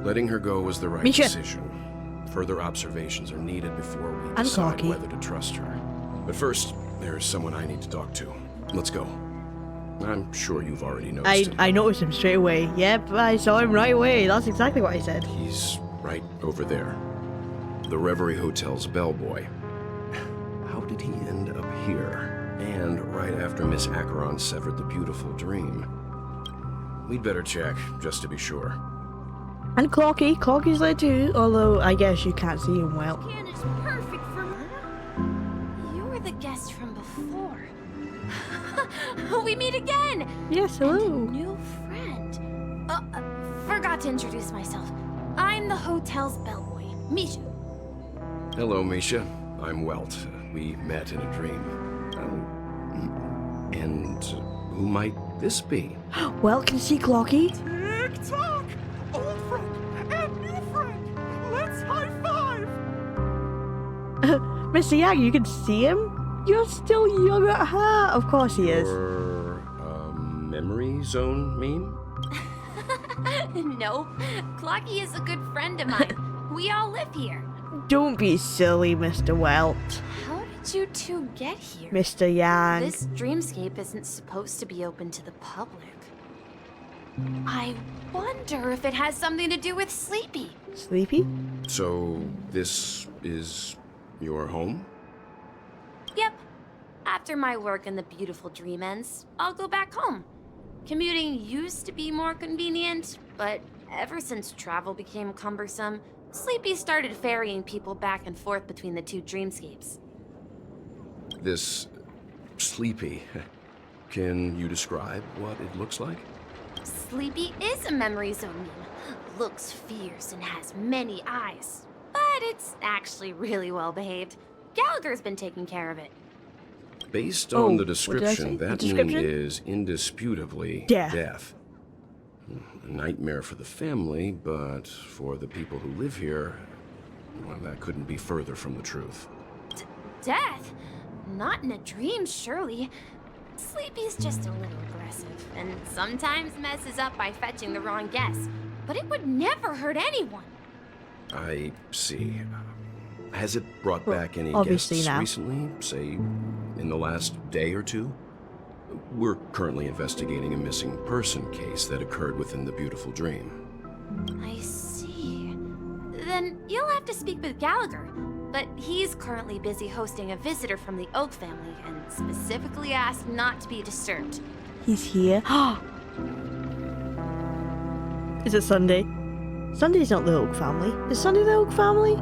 Letting her go was the right Misha. decision. Further observations are needed before we And decide Clarky. whether to trust her. But first, there's someone I need to talk to. Let's go. I'm sure you've already noticed him. I noticed him straight away. Yep, I saw him right away. That's exactly what I said. He's right over there. The Reverie Hotel's bellboy. How did he end up here? And right after Miss Acheron severed the beautiful dream. We'd better check, just to be sure. And Clarky. Clarky's there too, although I guess you can't see him well. Can is perfect for me. You're the guest from before. We meet again. Yes, And a hello. new friend. Forgot to introduce myself. I'm the hotel's bellboy, Misha. Hello, Misha. I'm Welt. We met in a dream. And who might this be? Well, can you see Clarky? Tick-tock! Old friend and new friend! Let's high-five! Mr. Yang, you can see him? You're still young at heart. Of course he is. Or memory zone meme? No, Clocky is a good friend of mine. We all live here. Don't be silly, Mr. Welt. How did you two get here? Mr. Yang. This dreamscape isn't supposed to be open to the public. I wonder if it has something to do with Sleepy. Sleepy? So, this is your home? Yep. After my work in the beautiful dream ends, I'll go back home. Commuting used to be more convenient, but ever since travel became cumbersome, Sleepy started ferrying people back and forth between the two dreamscapes. This Sleepy. Can you describe what it looks like? Sleepy is a memory zone meme. Looks fierce and has many eyes. But it's actually really well behaved. Gallagher's been taking care of it. Based Oh, on the what did I say? description, The that description? meme is indisputably Death. A nightmare for the family, but for the people who live here, well, that couldn't be further from the truth. Death? Not in a dream, surely. Sleepy's just a little aggressive, and sometimes messes up by fetching the wrong guess. But it would never hurt anyone. I see. Has it brought back any obviously guests now. recently? Say, in the last day or two? We're currently investigating a missing person case that occurred within the beautiful dream. I see. Then you'll have to speak with Gallagher. But he's currently busy hosting a visitor from the Oak family and specifically asked not to be disturbed. He's here. Is it Sunday? Sunday's not the Oak family. Is Sunday the Oak family?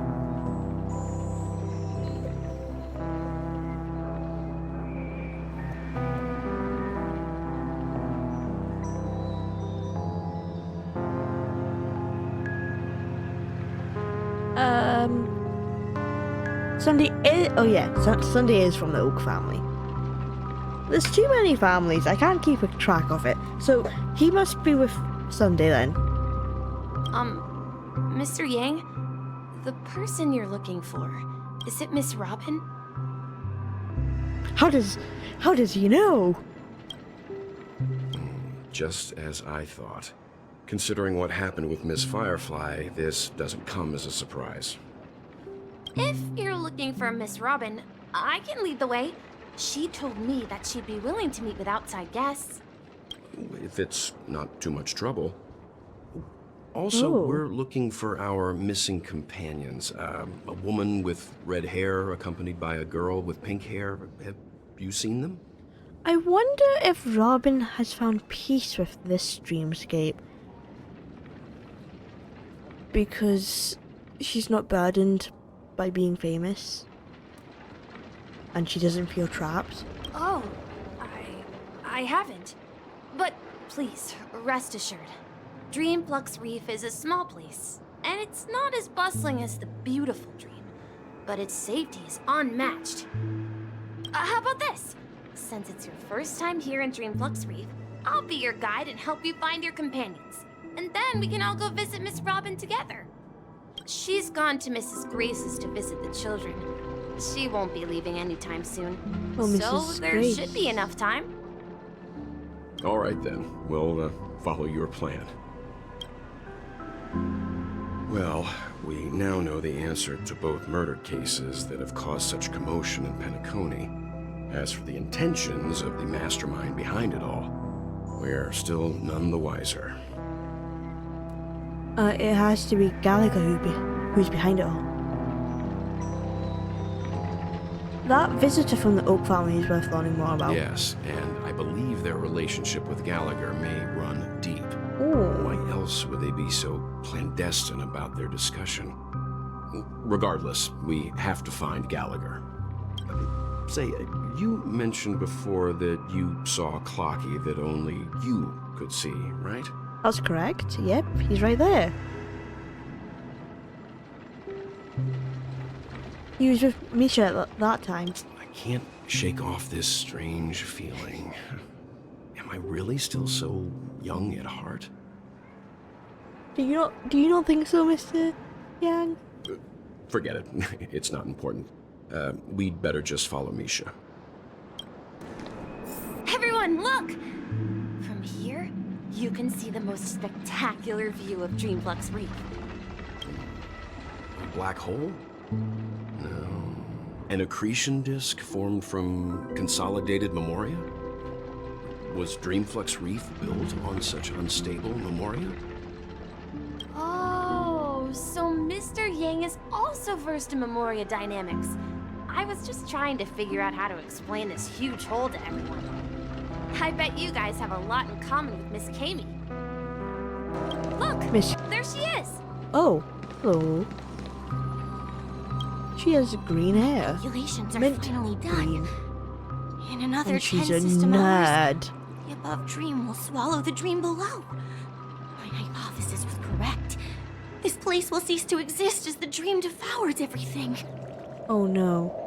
Sunday is, oh yeah, Sunday is from the Oak family. There's too many families, I can't keep a track of it. So he must be with Sunday then. Mr. Yang, the person you're looking for, is it Miss Robin? How does he know? Just as I thought. Considering what happened with Miss Firefly, this doesn't come as a surprise. If you're looking for Miss Robin, I can lead the way. She told me that she'd be willing to meet with outside guests. If it's not too much trouble. Also, Oh. we're looking for our missing companions. A woman with red hair accompanied by a girl with pink hair. Have you seen them? I wonder if Robin has found peace with this dreamscape. Because she's not burdened by being famous. And she doesn't feel trapped. Oh, I haven't. But please, rest assured. Dreamflux Reef is a small place, and it's not as bustling as the beautiful dream, but its safety is unmatched. How about this? Since it's your first time here in Dreamflux Reef, I'll be your guide and help you find your companions. And then we can all go visit Miss Robin together. She's gone to Mrs. Grace's to visit the children. She won't be leaving anytime soon. Oh, So Mrs. there Grace. should be enough time. All right then, we'll follow your plan. Well, we now know the answer to both murder cases that have caused such commotion in Penacony. As for the intentions of the mastermind behind it all, we're still none the wiser. It has to be Gallagher who's behind it all. That visitor from the Oak family is worth learning more about. Yes, and I believe their relationship with Gallagher may run deep. Ooh. Why else would they be so clandestine about their discussion? Regardless, we have to find Gallagher. Say, you mentioned before that you saw Clocky that only you could see, right? That's correct. Yep, he's right there. He was with Misha at that time. I can't shake off this strange feeling. Am I really still so young at heart? Do you not think so, Mr. Yang? Forget it. It's not important. We'd better just follow Misha. Everyone, look! From here, you can see the most spectacular view of Dreamflux Reef. A black hole? No. An accretion disk formed from consolidated memoria? Was Dreamflux Reef built on such unstable memoria? Oh, so Mr. Yang is also versed in Memoria dynamics. I was just trying to figure out how to explain this huge hole to everyone. I bet you guys have a lot in common with Miss Kami. Look, Miss. there she is. Oh, hello. She has green hair. Calculations are Mint finally green. done. In another And 10 she's a system hours, nerd. the above dream will swallow the dream below. My hypothesis was correct. This place will cease to exist as the dream devours everything. Oh no.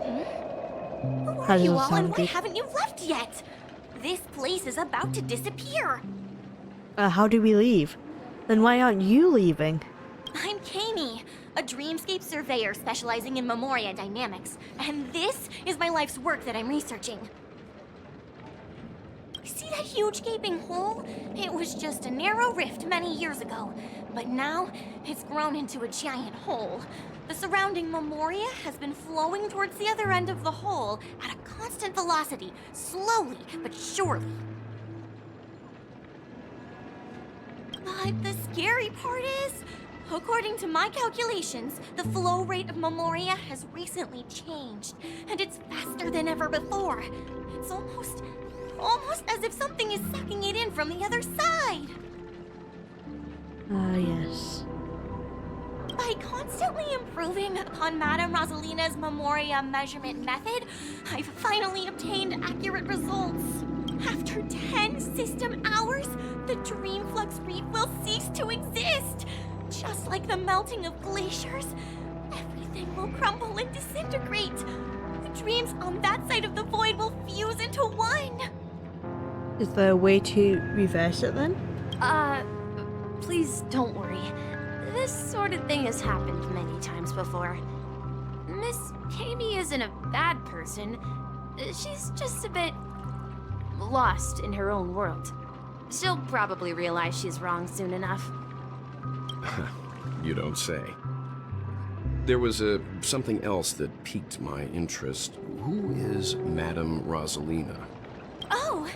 Who That are you doesn't all, and sound why good. haven't you left yet? This place is about to disappear. How do we leave? Then why aren't you leaving? I'm Kami, a dreamscape surveyor specializing in Memoria dynamics, and this is my life's work that I'm researching. See that huge gaping hole? It was just a narrow rift many years ago, but now it's grown into a giant hole. The surrounding Memoria has been flowing towards the other end of the hole at a constant velocity, slowly but surely. But the scary part is, according to my calculations, the flow rate of Memoria has recently changed, and it's faster than ever before. It's almost as if something is sucking it in from the other side. Ah, yes. By constantly improving upon Madame Rosalina's Memoria measurement method, I've finally obtained accurate results. After 10 system hours, the Dreamflux Reef will cease to exist. Just like the melting of glaciers, everything will crumble and disintegrate. The dreams on that side of the void will fuse into one. Is there a way to reverse it then? Please don't worry. This sort of thing has happened many times before. Miss Kami isn't a bad person. She's just a bit lost in her own world. She'll probably realize she's wrong soon enough. You don't say. There was something else that piqued my interest. Who is Madame Rosalina? Oh,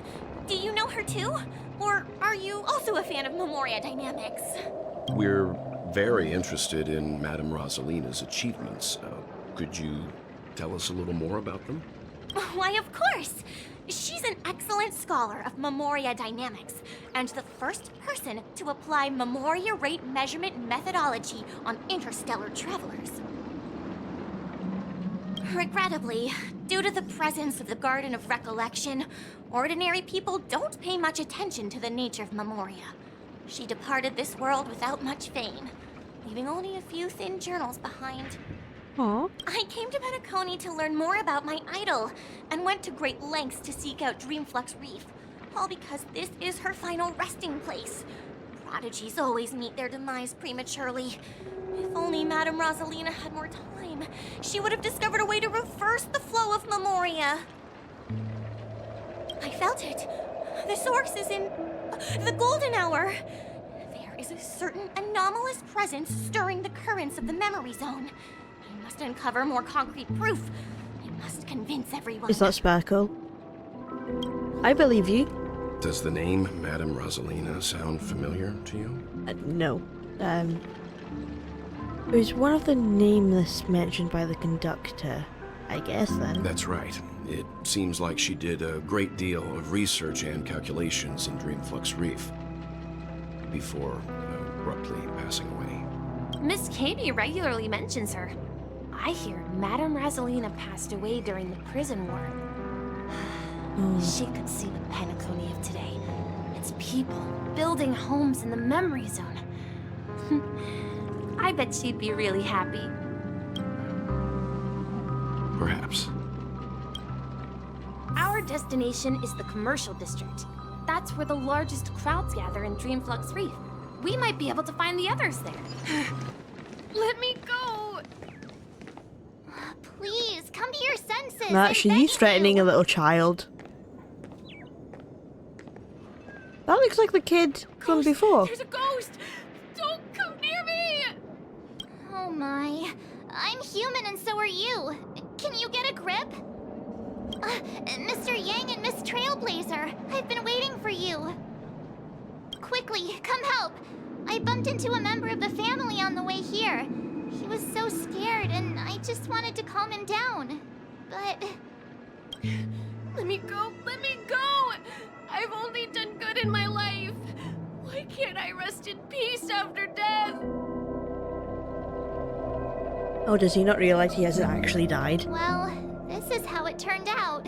do you know her too? Or are you also a fan of Memoria dynamics? We're very interested in Madame Rosalina's achievements. Could you tell us a little more about them? Why, of course! She's an excellent scholar of Memoria dynamics, and the first person to apply Memoria rate measurement methodology on interstellar travelers. Regrettably, due to the presence of the Garden of Recollection, ordinary people don't pay much attention to the nature of Memoria. She departed this world without much fame, leaving only a few thin journals behind. Aw. I came to Penacony to learn more about my idol, and went to great lengths to seek out Dreamflux Reef, all because this is her final resting place. Prodigies always meet their demise prematurely. If only Madame Rosalina had more time, she would have discovered a way to reverse the flow of Memoria. I felt it. The source is in the golden hour. There is a certain anomalous presence stirring the currents of the memory zone. I must uncover more concrete proof. I must convince everyone. Is that Sparkle? I believe you. Does the name Madame Rosalina sound familiar to you? No. It was one of the nameless mentioned by the conductor, I guess then. That's right. It seems like she did a great deal of research and calculations in Dreamflux Reef before abruptly passing away. Miss Katie regularly mentions her. I hear Madame Rosalina passed away during the prison war. She could see the Penacony of today. It's people building homes in the memory zone. I bet she'd be really happy. Perhaps. Our destination is the commercial district. That's where the largest crowds gather in Dreamflux Reef. We might be able to find the others there. Let me go! Please, come to your senses. Matt, she's threatening a little child. That looks like the kid from before. There's a ghost! Don't come near me! Oh my. I'm human and so are you. Can you get a grip? Mr. Yang and Miss Trailblazer, I've been waiting for you. Quickly, come help. I bumped into a member of the family on the way here. He was so scared and I just wanted to calm him down. But... Let me go! Let me go! I've only done good in my life. Why can't I rest in peace after death? Oh, does he not realize he hasn't actually died? well, this is how it turned out.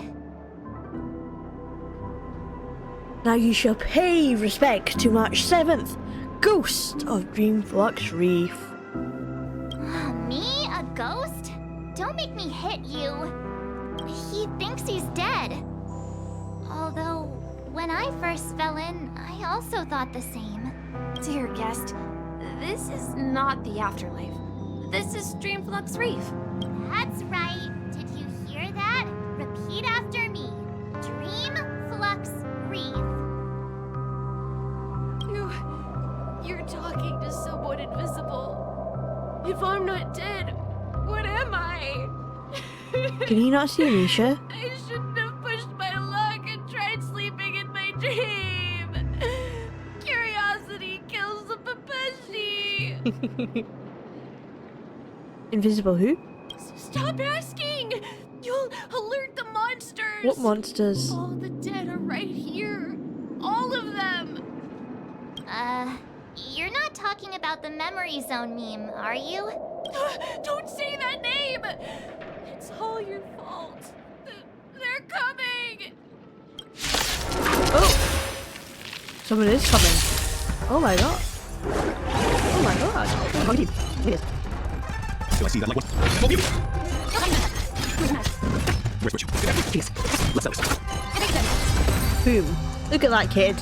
Now you shall pay respect to March 7th, Ghost of Dreamflux Reef. Me? A ghost? Don't make me hit you. He thinks he's dead. Although, when I first fell in, I also thought the same. Dear guest, this is not the afterlife. This is Dreamflux Reef. That's right. Did you hear that? Repeat after me. Dreamflux Reef. You're talking to someone invisible. If I'm not dead, what am I? Can he not see Misha? I shouldn't have pushed my luck and tried sleeping in my dream. Curiosity kills the Papeshi. Invisible who? Stop asking! You'll alert the monsters! What monsters? All the dead are right here. All of them! You're not talking about the memory zone meme, are you? Don't say that name! It's all your fault. They're coming! Oh! Someone is coming. Oh my god. Oh my god. Monkey. Yes. Do I see that like Boom. Look at that kid.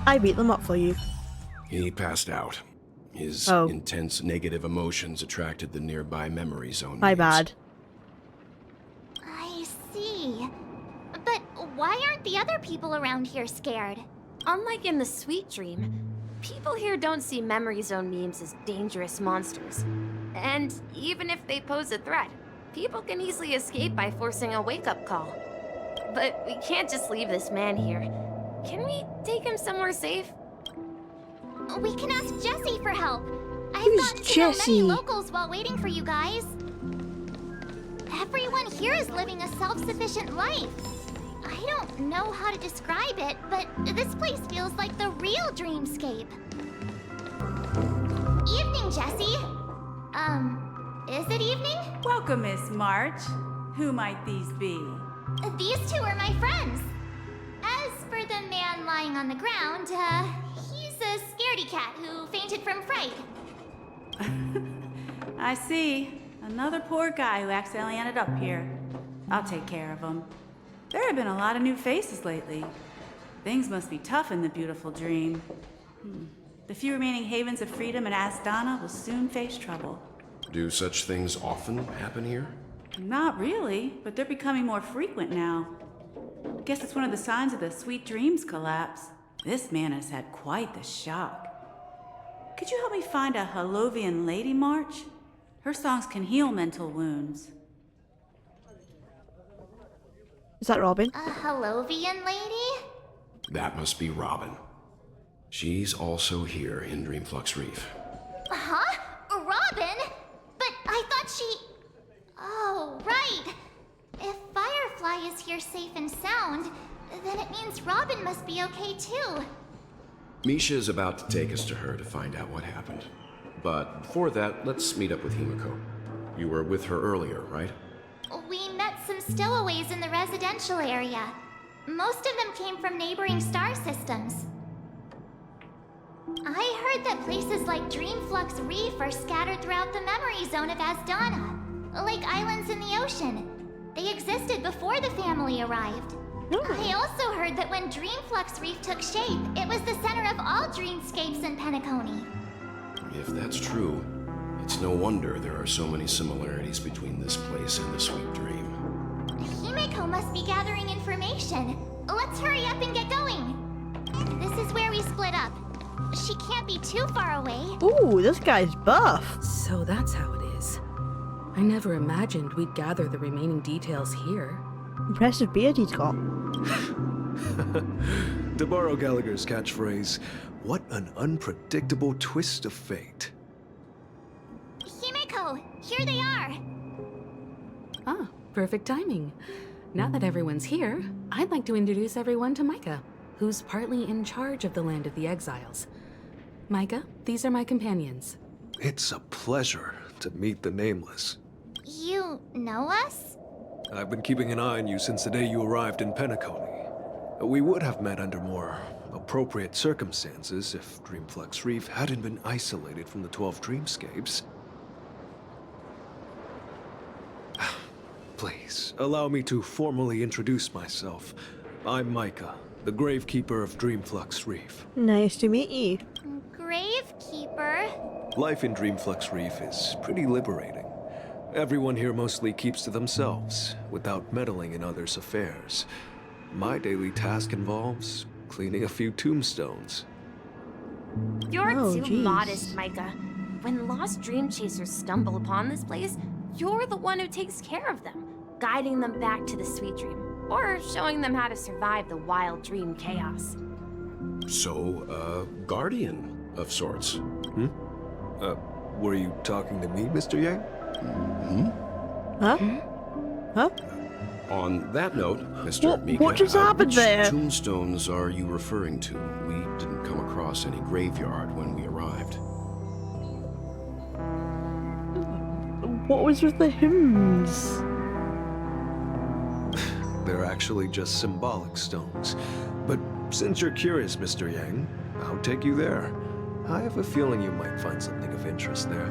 I beat them up for you. He passed out. His Oh. intense negative emotions attracted the nearby memory zone. My waves. bad. I see. But why aren't the other people around here scared? Unlike in the Sweet Dream, people here don't see memory zone memes as dangerous monsters. And even if they pose a threat, people can easily escape by forcing a wake-up call. But we can't just leave this man here. Can we take him somewhere safe? We can ask Jessie for help. I've Who's gotten to know Jessie? many locals while waiting for you guys. Everyone here is living a self-sufficient life. I don't know how to describe it, but this place feels like the real dreamscape. Evening, Jessie. Is it evening? Welcome, Miss March. Who might these be? These two are my friends. As for the man lying on the ground, he's a scaredy cat who fainted from fright. I see. Another poor guy who accidentally ended up here. I'll take care of him. There have been a lot of new faces lately. Things must be tough in the beautiful dream. The few remaining havens of freedom in Astana will soon face trouble. Do such things often happen here? Not really, but they're becoming more frequent now. Guess it's one of the signs of the Sweet Dreams collapse. This man has had quite the shock. Could you help me find a Halovian lady march? Her songs can heal mental wounds. Is that Robin? A Halovian lady? That must be Robin. She's also here in Dreamflux Reef. Huh? Robin? But I thought she... Oh, right. If Firefly is here safe and sound, then it means Robin must be okay too. Misha is about to take us to her to find out what happened. But before that, let's meet up with Himiko. You were with her earlier, right? We met some stowaways in the residential area. Most of them came from neighboring star systems. I heard that places like Dreamflux Reef are scattered throughout the memory zone of Asdana, like islands in the ocean. They existed before the family arrived. I also heard that when Dreamflux Reef took shape, it was the center of all dreamscapes in Penacony. If that's true, it's no wonder there are so many similarities between this place and the Sweet Dream. Himiko must be gathering information. Let's hurry up and get going. This is where we split up. She can't be too far away. Ooh, this guy's buff. So that's how it is. I never imagined we'd gather the remaining details here. Impressive beard he's got. To borrow Gallagher's catchphrase, what an unpredictable twist of fate. Himiko, here they are. Ah, perfect timing. Now that everyone's here, I'd like to introduce everyone to Micah, who's partly in charge of the Land of the Exiles. Micah, these are my companions. It's a pleasure to meet the Nameless. You know us? I've been keeping an eye on you since the day you arrived in Penacony. We would have met under more appropriate circumstances if Dreamflux Reef hadn't been isolated from the 12 dreamscapes. Please, allow me to formally introduce myself. I'm Micah, the Gravekeeper of Dreamflux Reef. Nice to meet you. Gravekeeper? Life in Dreamflux Reef is pretty liberating. Everyone here mostly keeps to themselves, without meddling in others' affairs. My daily task involves cleaning a few tombstones. You're Oh, too geez. modest, Micah. When lost dream chasers stumble upon this place, you're the one who takes care of them, guiding them back to the sweet dream, or showing them how to survive the wild dream chaos. So, guardian of sorts. Were you talking to me, Mr. Yang? Huh? Huh? On that note, Mr. What- Mika, what just happened which there? tombstones are you referring to? We didn't come across any graveyard when we arrived. What was with the hymns? They're actually just symbolic stones. But since you're curious, Mr. Yang, I'll take you there. I have a feeling you might find something of interest there.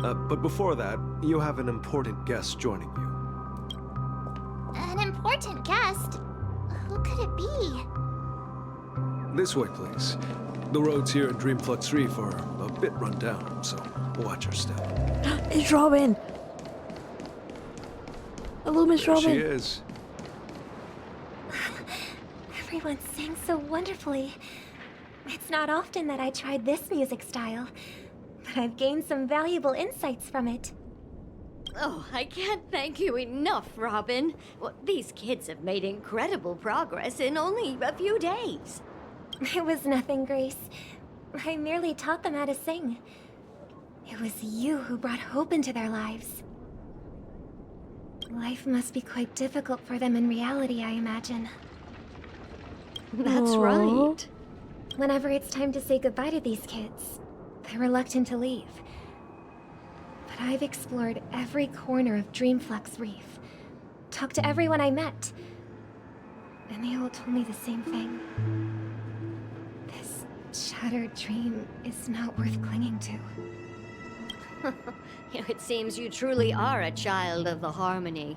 But before that, you have an important guest joining you. An important guest? Who could it be? This way, please. The roads here in Dreamflux Reef are a bit run down, so watch your step. It's Robin. Hello, Miss There she Robin. is. Everyone sings so wonderfully. It's not often that I tried this music style, but I've gained some valuable insights from it. Oh, I can't thank you enough, Robin. Well, these kids have made incredible progress in only a few days. It was nothing, Grace. I merely taught them how to sing. It was you who brought hope into their lives. Life must be quite difficult for them in reality, I imagine. That's Aw. right. Whenever it's time to say goodbye to these kids, they're reluctant to leave. But I've explored every corner of Dreamflux Reef, talked to everyone I met, and they all told me the same thing. This shattered dream is not worth clinging to. It seems you truly are a child of the Harmony.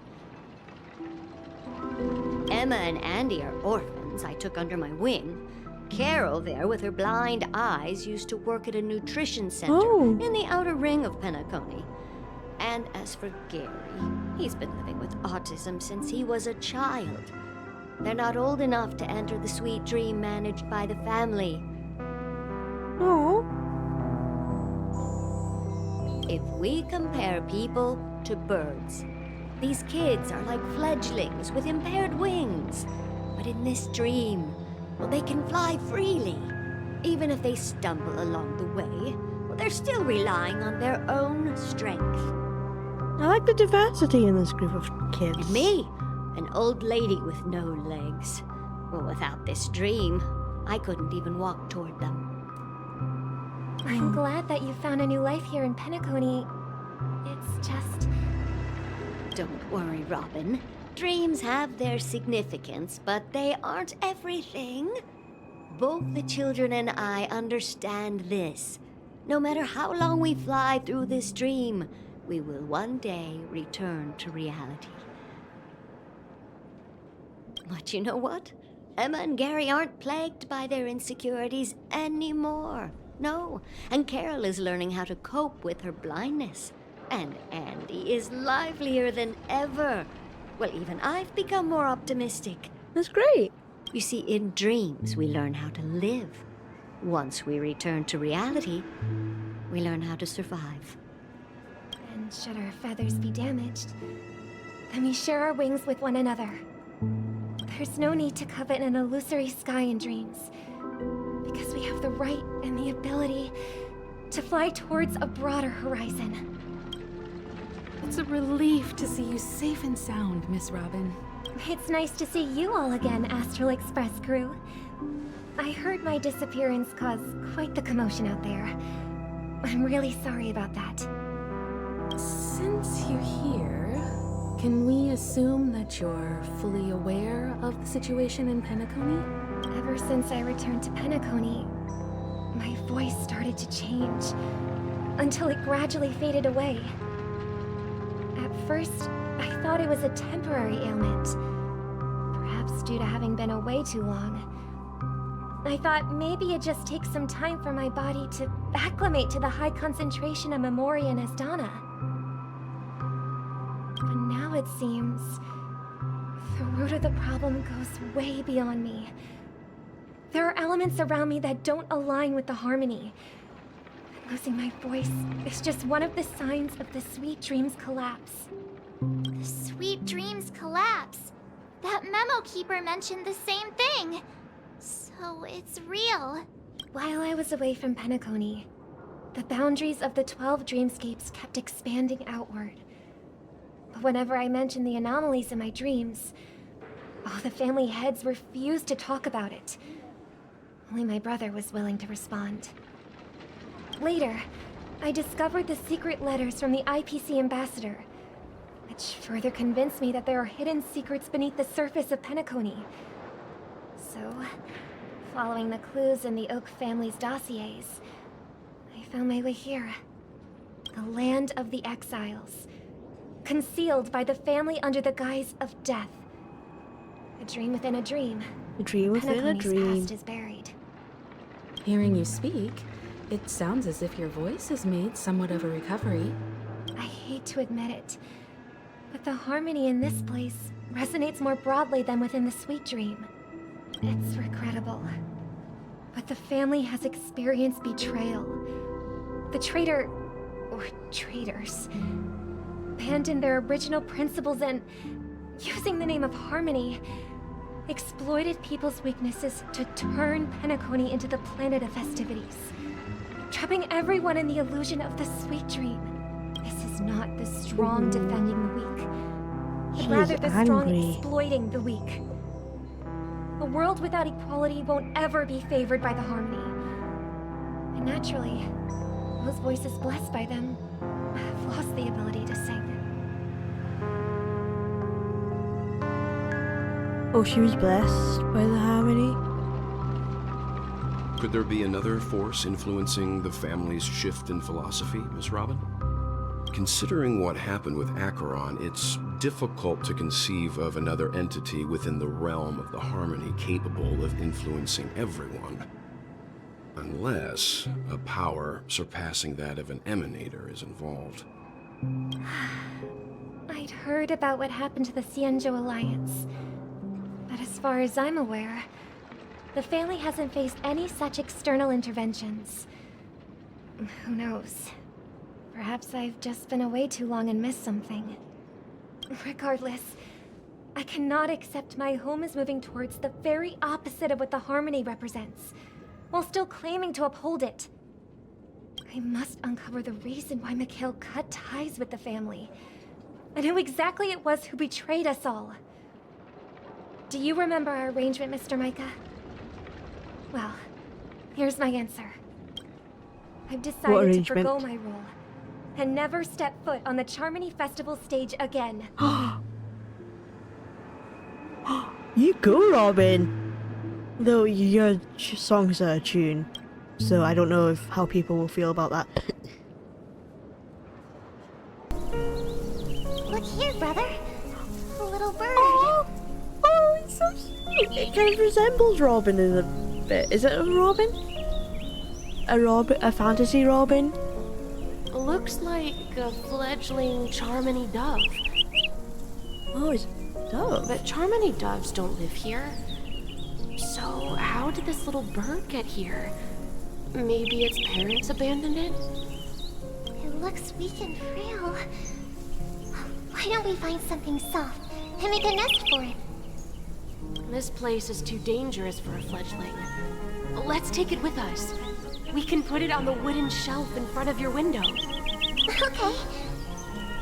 Emma and Andy are orphans I took under my wing. Carol there, with her blind eyes, used to work at a nutrition center Oh. in the outer ring of Penacony. And as for Gary, he's been living with autism since he was a child. They're not old enough to enter the sweet dream managed by the family. Oh. If we compare people to birds, these kids are like fledglings with impaired wings. But in this dream, well, they can fly freely. Even if they stumble along the way, well, they're still relying on their own strength. I like the diversity in this group of kids. And me, an old lady with no legs. Well, without this dream, I couldn't even walk toward them. I'm glad that you found a new life here in Penacony. It's just... Don't worry, Robin. Dreams have their significance, but they aren't everything. Both the children and I understand this. No matter how long we fly through this dream, we will one day return to reality. But you know what? Emma and Gary aren't plagued by their insecurities anymore. No, and Carol is learning how to cope with her blindness. And Andy is livelier than ever. Well, even I've become more optimistic. That's great. You see, in dreams, we learn how to live. Once we return to reality, we learn how to survive. And should our feathers be damaged, then we share our wings with one another. There's no need to covet an illusory sky in dreams, because we have the right and the ability to fly towards a broader horizon. It's a relief to see you safe and sound, Miss Robin. It's nice to see you all again, Astral Express crew. I heard my disappearance caused quite the commotion out there. I'm really sorry about that. Since you're here, can we assume that you're fully aware of the situation in Penacony? Ever since I returned to Penacony, my voice started to change, until it gradually faded away. At first, I thought it was a temporary ailment, perhaps due to having been away too long. I thought maybe it just takes some time for my body to acclimate to the high concentration of Memoria and Asdana. But now it seems the root of the problem goes way beyond me. There are elements around me that don't align with the harmony. Losing my voice is just one of the signs of the Sweet Dreams collapse. The Sweet Dreams collapse. That memo keeper mentioned the same thing. So it's real. While I was away from Penacony, the boundaries of the 12 dreamscapes kept expanding outward. But whenever I mentioned the anomalies in my dreams, the family heads refused to talk about it. Only my brother was willing to respond. Later, I discovered the secret letters from the IPC ambassador, which further convinced me that there are hidden secrets beneath the surface of Penacony. So, following the clues in the Oak family's dossiers, I found my way here. The land of the exiles, concealed by the family under the guise of death. A dream within a dream. A dream within a Penacony's dream. past is buried. Hearing you speak, it sounds as if your voice has made somewhat of a recovery. I hate to admit it, but the harmony in this place resonates more broadly than within the Sweet Dream. It's regrettable, but the family has experienced betrayal. The traitor, or traitors, abandoned their original principles and, using the name of harmony, exploited people's weaknesses to turn Penacony into the planet of festivities, trapping everyone in the illusion of the Sweet Dream. This is not the strong defending the weak, She but rather is the strong angry. exploiting the weak. A world without equality won't ever be favored by the harmony. And naturally, those voices blessed by them have lost the ability to sing. Oh, she was blessed by the harmony. Could there be another force influencing the family's shift in philosophy, Miss Robin? Considering what happened with Acheron, it's difficult to conceive of another entity within the realm of the harmony capable of influencing everyone. Unless a power surpassing that of an emanator is involved. I'd heard about what happened to the Cienjo Alliance, but as far as I'm aware, the family hasn't faced any such external interventions. Who knows? Perhaps I've just been away too long and missed something. Regardless, I cannot accept my home is moving towards the very opposite of what the Harmony represents, while still claiming to uphold it. I must uncover the reason why Mikhail cut ties with the family, and who exactly it was who betrayed us all. Do you remember our arrangement, Mr. Micah? Well, here's my answer. I've decided to forgo my role and never step foot on the Charmony Festival stage again. You go, Robin! Though your songs are a tune, so I don't know how people will feel about that. Look here, brother. A little bird. Oh, it's so sweet. It kind of resembles Robin in a bit. Is it a Robin? A fantasy Robin? Looks like a fledgling Charmony Dove. Oh, it's Dove. But Charmony Doves don't live here. So how did this little bird get here? Maybe its parents abandoned it? It looks weak and frail. Why don't we find something soft and make a nest for it? This place is too dangerous for a fledgling. Let's take it with us. We can put it on the wooden shelf in front of your window. Okay.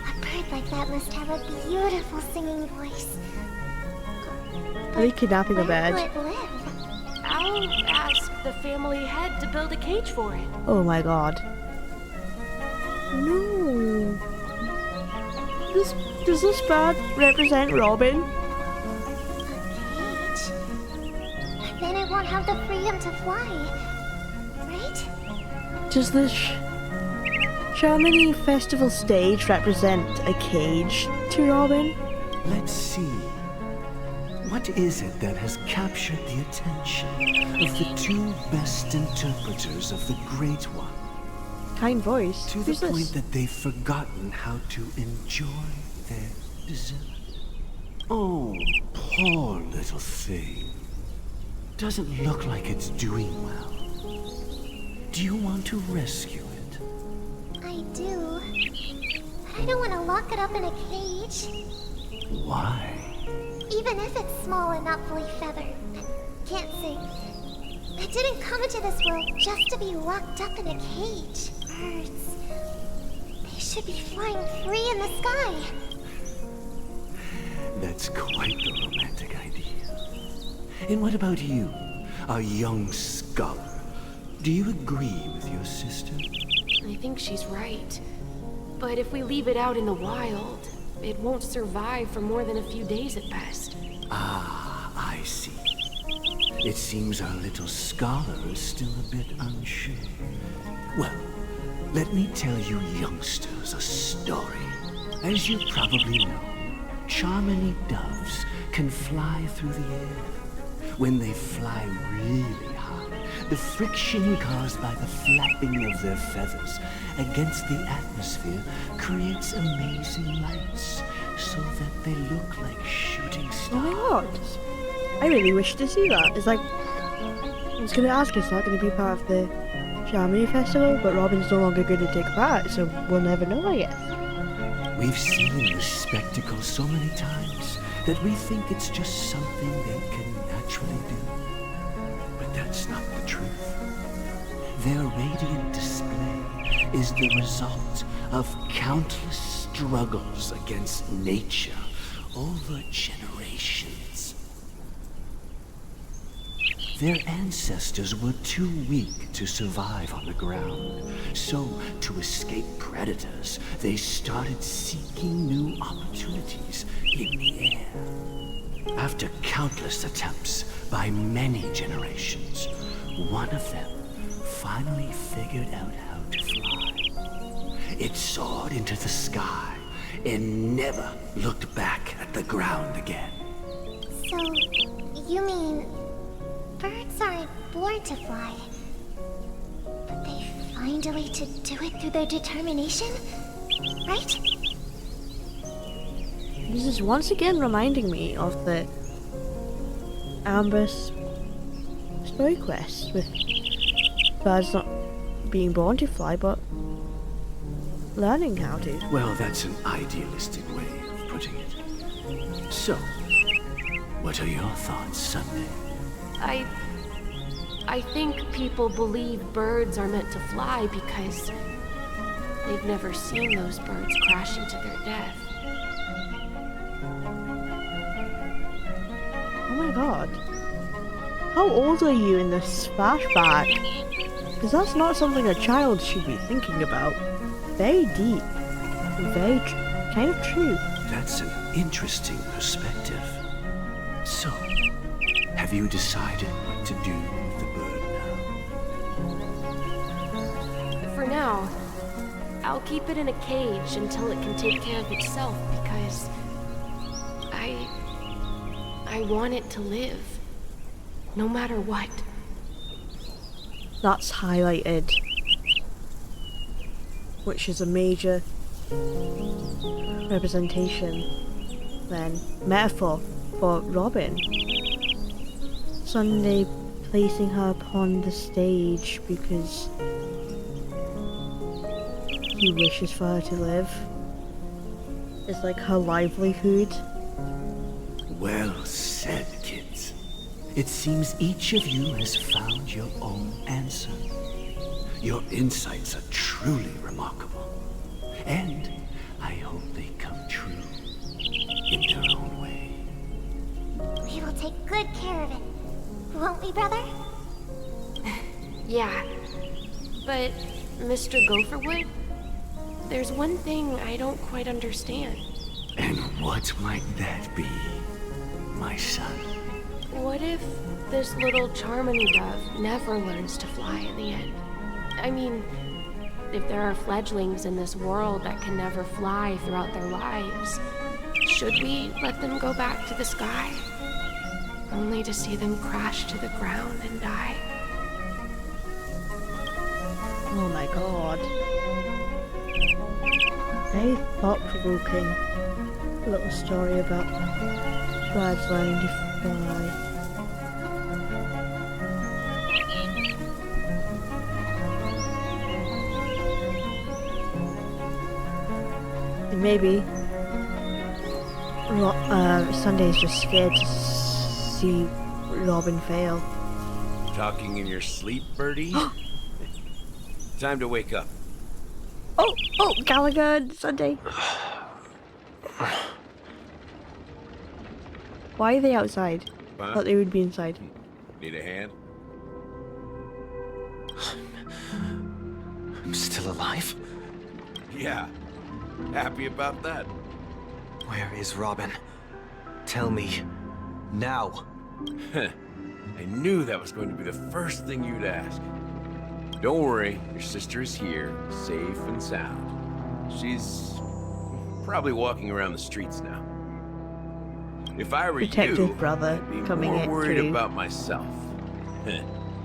A bird like that must have a beautiful singing voice. Are they kidnapping a Where bird? will it live? I'll ask the family head to build a cage for it. Oh my god. No. Does this bird represent Robin? A cage? Then it won't have the freedom to fly. Right? Does this Charmony Festival stage represent a cage to Robin? Let's see. What is it that has captured the attention of the two best interpreters of the Great One? Kind voice. To Who's the point this? that they've forgotten how to enjoy their dessert. Oh, poor little thing. Doesn't look like it's doing well. Do you want to rescue it? I do. But I don't want to lock it up in a cage. Why? Even if it's small and not fully feathered. Can't sing. It didn't come into this world just to be locked up in a cage. Birds. They should be flying free in the sky. That's quite the romantic idea. And what about you, a young scholar? Do you agree with your sister? I think she's right. But if we leave it out in the wild, it won't survive for more than a few days at best. Ah, I see. It seems our little scholar is still a bit unsure. Well, let me tell you youngsters a story. As you probably know, Charmony Doves can fly through the air. When they fly really high, the friction caused by the flapping of their feathers against the atmosphere creates amazing lights, so that they look like shooting stars. Oh my god. I really wish to see that. It's like, I was going to ask, it's not going to be part of the Charmony Festival, but Robin's no longer going to take part, so we'll never know, I guess. We've seen this spectacle so many times that we think it's just something they can naturally do. But that's not the truth. Their radiant display is the result of countless struggles against nature over generations. Their ancestors were too weak to survive on the ground, so to escape predators, they started seeking new opportunities in the air. After countless attempts by many generations, one of them finally figured out how to fly. It soared into the sky and never looked back at the ground again. So, you mean birds aren't born to fly, but they find a way to do it through their determination, right? This is once again reminding me of the Amber's story quest with birds not being born to fly, but learning how to. Well, that's an idealistic way of putting it. So, what are your thoughts, Sunday? I think people believe birds are meant to fly because they've never seen those birds crashing to their death. Oh my god. How old are you in this flashback? Because that's not something a child should be thinking about. Very deep. Very kind of true. That's an interesting perspective. So, have you decided what to do with the bird now? For now, I'll keep it in a cage until it can take care of itself because I want it to live. No matter what. That's highlighted. Which is a major representation, then, metaphor for Robin. Sunday placing her upon the stage because he wishes for her to live. It's like her livelihood. Well said, kids. It seems each of you has found your own answer. Your insights are truly remarkable. And I hope they come true in their own way. We will take good care of it. Won't we, brother? Yeah. But, Mr. Gopherwood, there's one thing I don't quite understand. And what might that be, my son? What if this little Charmony Dove never learns to fly in the end? I mean, if there are fledglings in this world that can never fly throughout their lives, should we let them go back to the sky? Only to see them crash to the ground and die? Oh my god. Very thought-provoking little story about birds learning to fly. And maybe Sunday's just scared to see Robin fail. Talking in your sleep, Birdie? Time to wake up. Oh, Gallagher and Sunday. Why are they outside? Huh? I thought they would be inside. Need a hand? I'm still alive? Yeah. Happy about that? Where is Robin? Tell me. Now. I knew that was going to be the first thing you'd ask. Don't worry, your sister is here, safe and sound. She's probably walking around the streets now. If I were Protective you, brother I'd be coming more in worried through. about myself.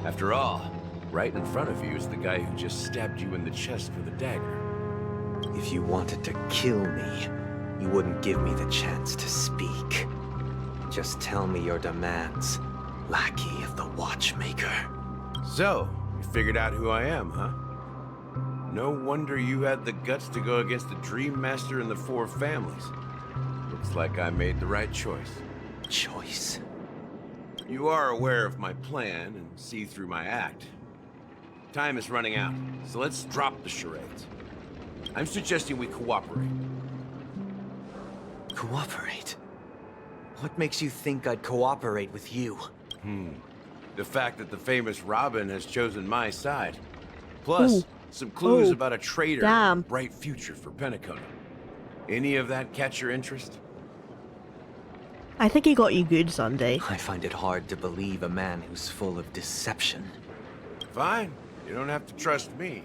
After all, right in front of you is the guy who just stabbed you in the chest with a dagger. If you wanted to kill me, you wouldn't give me the chance to speak. Just tell me your demands, lackey of the Watchmaker. So, you figured out who I am, huh? No wonder you had the guts to go against the Dream Master and the Four Families. Looks like I made the right choice. Choice? You are aware of my plan and see through my act. Time is running out, so let's drop the charades. I'm suggesting we cooperate. Cooperate? What makes you think I'd cooperate with you? The fact that the famous Robin has chosen my side. Plus, some clues about a traitor and a bright future for Penacona. Any of that catch your interest? I think he got you good, Sunday. I find it hard to believe a man who's full of deception. Fine. You don't have to trust me.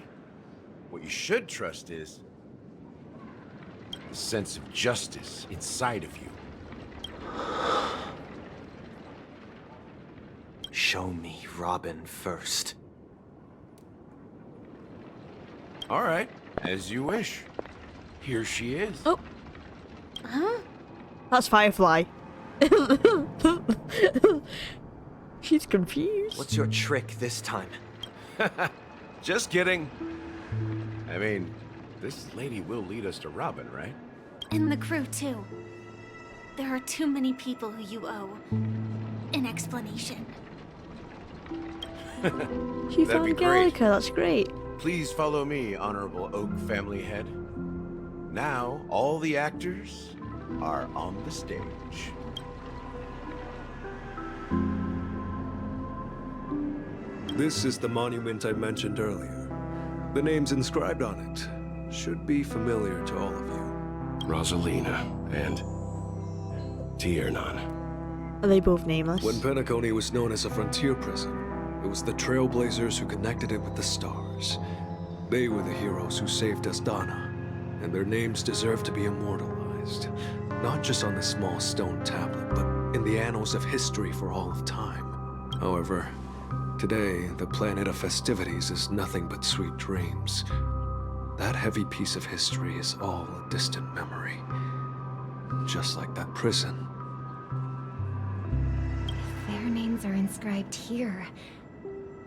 What you should trust is the sense of justice inside of you. Show me Robin first. All right, as you wish. Here she is. Oh. Huh? That's Firefly. She's confused. What's your trick this time? Just kidding. I mean, This lady will lead us to Robin, right? And the crew, too. There are too many people who you owe an explanation. She That'd found be great. Gallica, that's great. Please follow me, Honorable Oak family head. Now, all the actors are on the stage. This is the monument I mentioned earlier. The names inscribed on it should be familiar to all of you. Rosalina and Tiernan. Are they both nameless? When Penacony was known as a frontier prison, it was the Trailblazers who connected it with the stars. They were the heroes who saved Asdana, and their names deserve to be immortalized. Not just on this small stone tablet, but in the annals of history for all of time. However, today, the planet of festivities is nothing but sweet dreams. That heavy piece of history is all a distant memory. Just like that prison. Their names are inscribed here.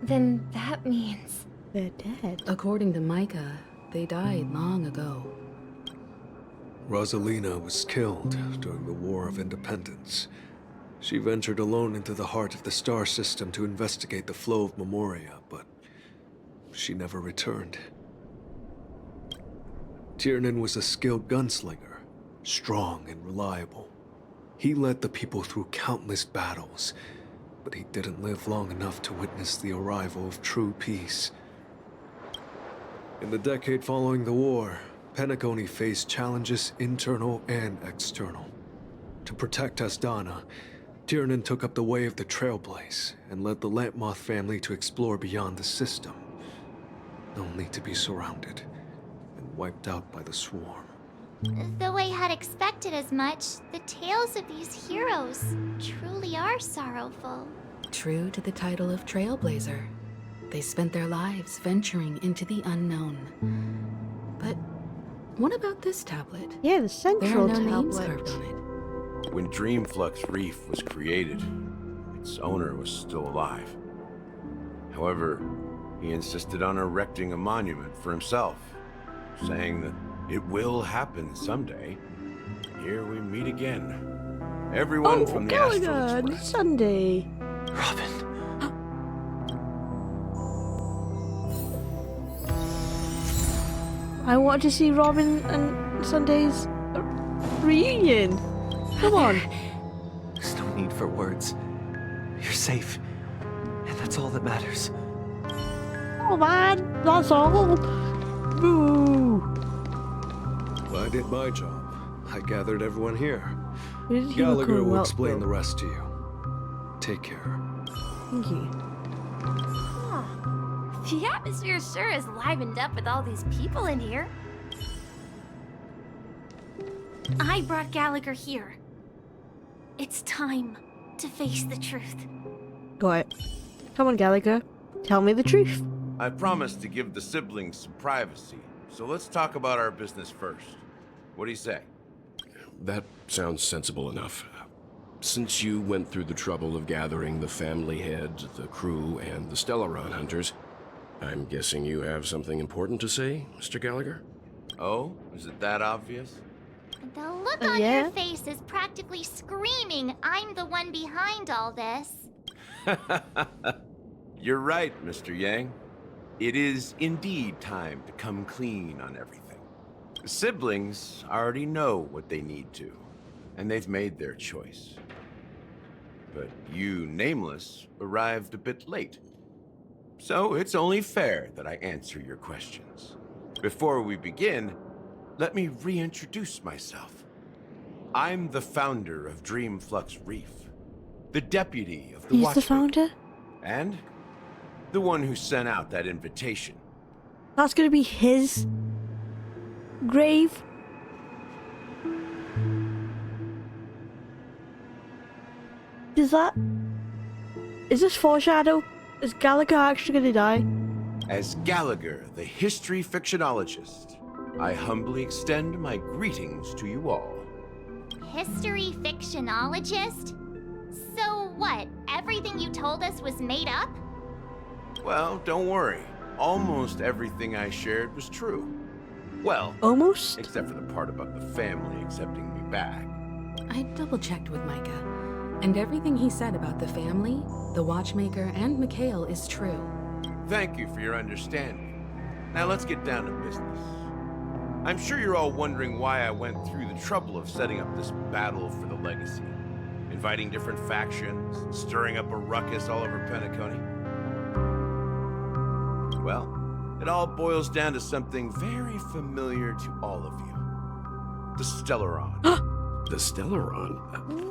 Then that means... They're dead. According to Micah, they died long ago. Rosalina was killed during the War of Independence. She ventured alone into the heart of the star system to investigate the flow of Memoria, but she never returned. Tiernan was a skilled gunslinger, strong and reliable. He led the people through countless battles, but he didn't live long enough to witness the arrival of true peace. In the decade following the war, Penacony faced challenges internal and external. To protect Asdana, Tiernan took up the way of the Trailblaze and led the Lampmoth family to explore beyond the system, only to be surrounded and wiped out by the swarm. Though I had expected as much, the tales of these heroes truly are sorrowful. True to the title of Trailblazer, they spent their lives venturing into the unknown. But what about this tablet? Yeah, the central there are no names tablet. carved on it. When Dreamflux Reef was created, its owner was still alive. However, he insisted on erecting a monument for himself, saying that it will happen someday. Here we meet again. Everyone from the Astral Gallagher, Express. Sunday. Robin. I want to see Robin and Sunday's reunion. Come on. There's no need for words. You're safe. And that's all that matters. Oh man, that's all. Boo. Well, I did my job. I gathered everyone here. Where did he Gallagher go will out explain from? the rest to you. Take care. Thank you. The atmosphere sure is livened up with all these people in here. I brought Gallagher here. It's time to face the truth. Got it. Come on, Gallagher. Tell me the truth. I promised to give the siblings some privacy, so let's talk about our business first. What do you say? That sounds sensible enough. Since you went through the trouble of gathering the family head, the crew, and the Stellaron hunters, I'm guessing you have something important to say, Mr. Gallagher? Oh, is it that obvious? The look on Yeah. your face is practically screaming, I'm the one behind all this. You're right, Mr. Yang. It is indeed time to come clean on everything. The siblings already know what they need to, and they've made their choice. But you, Nameless, arrived a bit late. So it's only fair that I answer your questions. Before we begin, let me reintroduce myself. I'm the founder of Dreamflux Reef, the deputy of the He's the Watchmaker, founder? and the one who sent out that invitation. That's gonna be his grave. Is this foreshadow? Is Gallagher actually gonna die? As Gallagher, the history fictionologist, I humbly extend my greetings to you all. History fictionologist? So what, everything you told us was made up? Well, don't worry. Almost everything I shared was true. Well, Almost? except for the part about the family accepting me back. I double-checked with Micah, and everything he said about the family, the Watchmaker, and Mikhail is true. Thank you for your understanding. Now let's get down to business. I'm sure you're all wondering why I went through the trouble of setting up this battle for the legacy, inviting different factions, and stirring up a ruckus all over Penacony. Well, it all boils down to something very familiar to all of you. The Stellaron. The Stellaron?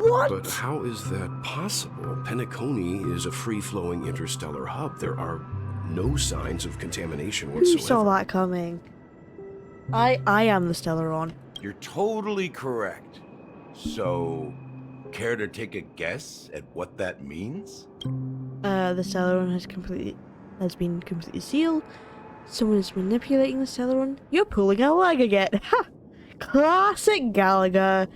What? But how is that possible? Penacony is a free-flowing interstellar hub. There are no signs of contamination Who whatsoever. saw that coming? I am the Stellaron. You're totally correct. So, care to take a guess at what that means? The Stellaron has been completely sealed. Someone is manipulating the Stellaron. You're pulling a leg again. Ha! Classic Gallagher.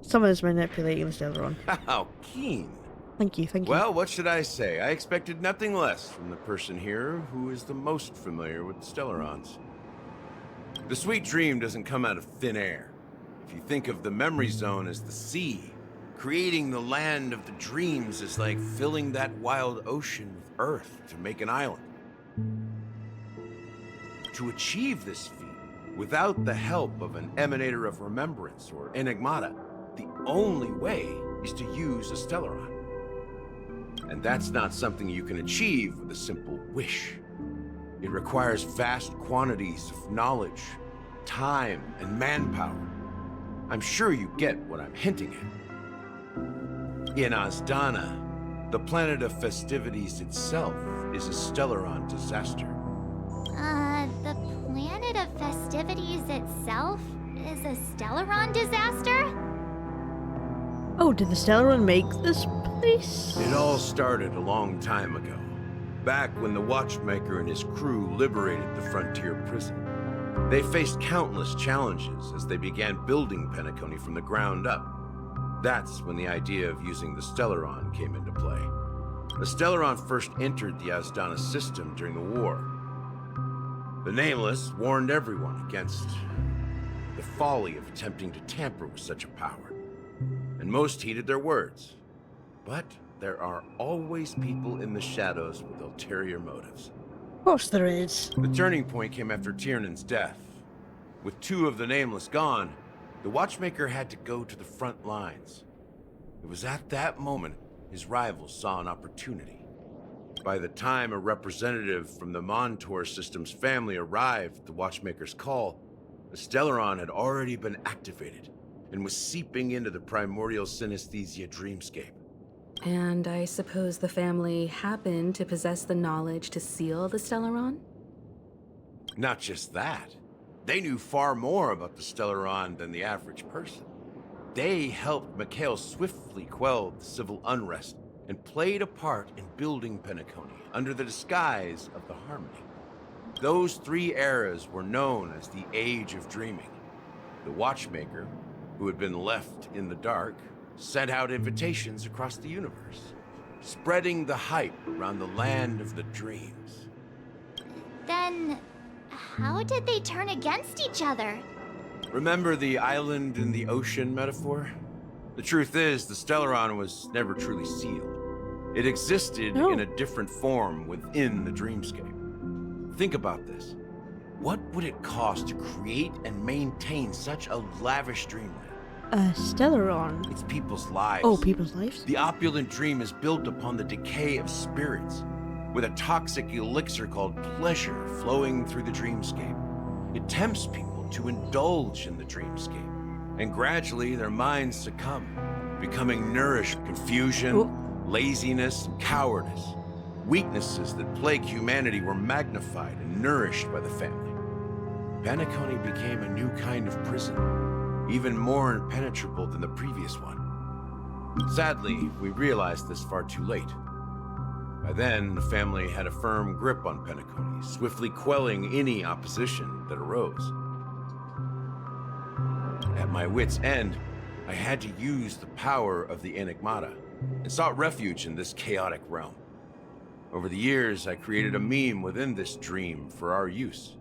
Someone is manipulating the Stellaron. How keen. Thank you, thank you. Well, what should I say? I expected nothing less from the person here who is the most familiar with the Stellarons. The sweet dream doesn't come out of thin air. If you think of the memory zone as the sea, creating the land of the dreams is like filling that wild ocean with earth to make an island. To achieve this feat, without the help of an emanator of remembrance or enigmata, the only way is to use a Stellaron. And that's not something you can achieve with a simple wish. It requires vast quantities of knowledge, time, and manpower. I'm sure you get what I'm hinting at. In Azdana, the planet of festivities itself is a Stellaron disaster. The planet of festivities itself is a Stellaron disaster? Oh, did the Stellaron make this place? It all started a long time ago, back when the Watchmaker and his crew liberated the frontier prison. They faced countless challenges as they began building Penacony from the ground up. That's when the idea of using the Stellaron came into play. The Stellaron first entered the Azdana system during the war. The Nameless warned everyone against the folly of attempting to tamper with such a power, and most heeded their words. But there are always people in the shadows with ulterior motives. Of course there is. The turning point came after Tiernan's death. With two of the Nameless gone, the Watchmaker had to go to the front lines. It was at that moment his rivals saw an opportunity. By the time a representative from the Montour Systems family arrived at the Watchmaker's call, the Stellaron had already been activated and was seeping into the primordial synesthesia dreamscape. And I suppose the family happened to possess the knowledge to seal the Stellaron? Not just that. They knew far more about the Stellaron than the average person. They helped Mikhail swiftly quell the civil unrest and played a part in building Penacony under the disguise of the Harmony. Those three eras were known as the Age of Dreaming. The Watchmaker, who had been left in the dark, sent out invitations across the universe, spreading the hype around the land of the dreams. Then, how did they turn against each other? Remember the island in the ocean metaphor? The truth is, the Stellaron was never truly sealed. It existed in a different form within the dreamscape. Think about this. What would it cost to create and maintain such a lavish dreamland? A Stellaron? It's people's lives. Oh, people's lives? The opulent dream is built upon the decay of spirits, with a toxic elixir called pleasure flowing through the dreamscape. It tempts people to indulge in the dreamscape, and gradually their minds succumb, becoming nourished with confusion, laziness, and cowardice. Weaknesses that plague humanity were magnified and nourished by the family. Penacony became a new kind of prison, even more impenetrable than the previous one. Sadly, we realized this far too late. By then, the family had a firm grip on Penacony, swiftly quelling any opposition that arose. At my wit's end, I had to use the power of the Enigmata, and sought refuge in this chaotic realm. Over the years, I created a meme within this dream for our use.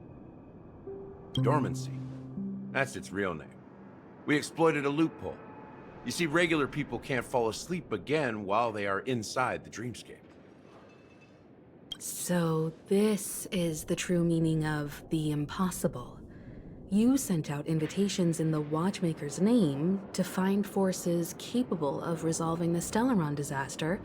Dormancy. That's its real name. We exploited a loophole. You see, regular people can't fall asleep again while they are inside the dreamscape. So this is the true meaning of the impossible. You sent out invitations in the Watchmaker's name to find forces capable of resolving the Stellaron disaster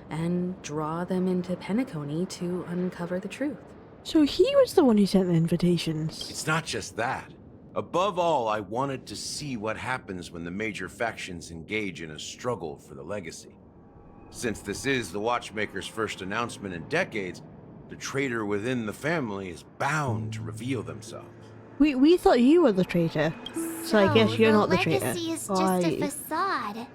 and draw them into Penacony to uncover the truth. So he was the one who sent the invitations. It's not just that. Above all, I wanted to see what happens when the major factions engage in a struggle for the legacy. Since this is the Watchmaker's first announcement in decades, the traitor within the family is bound to reveal themselves. We thought you were the traitor. So I guess you're not the traitor. The legacy is just a facade.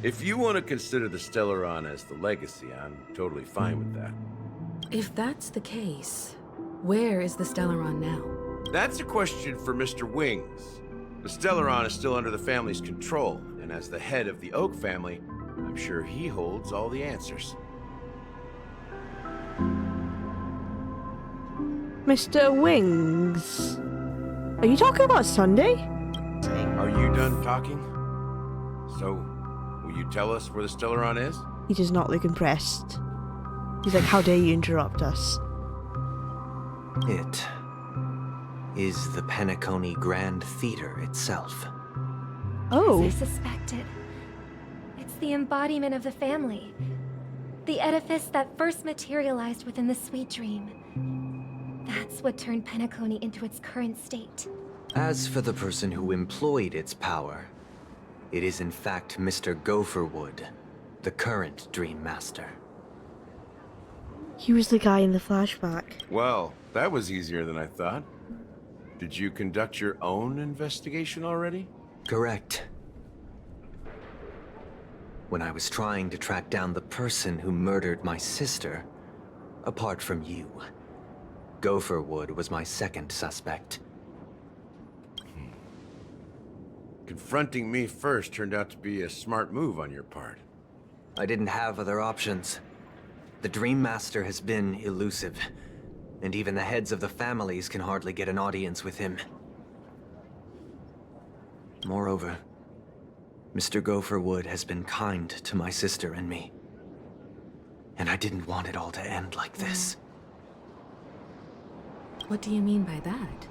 If you want to consider the Stellaron as the legacy, I'm totally fine with that. If that's the case, where is the Stellaron now? That's a question for Mr. Wings. The Stellaron is still under the family's control, and as the head of the Oak family, I'm sure he holds all the answers. Mr. Wings. Are you talking about Sunday? Are you done talking? So, will you tell us where the Stellaron is? He does not look impressed. He's like, how dare you interrupt us? It is the Penacony Grand Theater itself. Oh. As I suspected. It's the embodiment of the family. The edifice that first materialized within the Sweet Dream. That's what turned Penacony into its current state. As for the person who employed its power, it is in fact Mr. Gopherwood, the current Dream Master. He was the guy in the flashback. Well, that was easier than I thought. Did you conduct your own investigation already? Correct. When I was trying to track down the person who murdered my sister, apart from you, Gopherwood was my second suspect. Confronting me first turned out to be a smart move on your part. I didn't have other options. The Dream Master has been elusive, and even the heads of the families can hardly get an audience with him. Moreover, Mr. Gopherwood has been kind to my sister and me. And I didn't want it all to end like this. What do you mean by that?